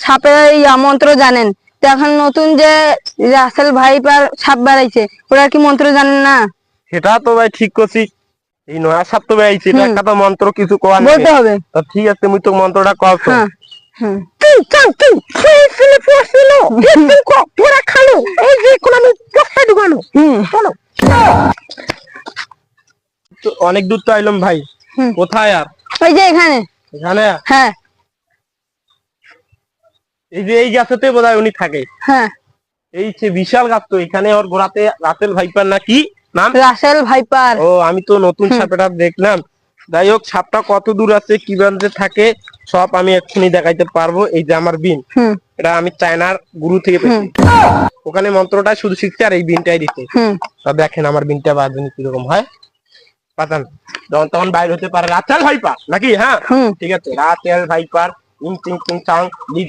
সাপের মন্ত্র জানেন, তো এখন নতুন যে রাসেল ভাইপার সাপ বেড়াইছে, ওরা কি মন্ত্র জানেন না? সেটা তো ভাই ঠিক করছি, এই নয়া সাপ তো বেড়াইছে, এটা একটা তো মন্ত্র কিছু কোয়া বলতে হবে। ঠিক আছে, তুমি তো মন্ত্রটা কও তো। হ্যাঁ হ্যাঁ অনেক দূর তো আইলাম ভাই, কোথায় আর? ওই যে এখানে। এখানে? হ্যাঁ এই যে এই গাছেতে বোধহয় উনি থাকে। হ্যাঁ, এই যে বিশাল গাছ, তো এখানে ওর গোড়াতে রাসেল ভাইপার নাকি নাম? Russell viper. ও, আমি তো নতুন সাপটা দেখলাম। যাই হোক, সাপটা কত দূর আছে, কিভাবে থাকে, সব আমি এক্ষুনি দেখাইতে পারবো। এই যে আমার বিন, এটা আমি চায়নার গুরু থেকে পেয়েছি। ওখানে মন্ত্রটা শুধু শিখছে আর এই বিনটাই দিচ্ছে। তা দেখেন আমার বিনটা বাজনি কিরকম হয়, পাতান যখন তখন বাইরে হতে পারে রাসেল ভাইপার নাকি? হ্যাঁ ঠিক আছে, রাসেল ভাইপার ইং চিং চিং চাং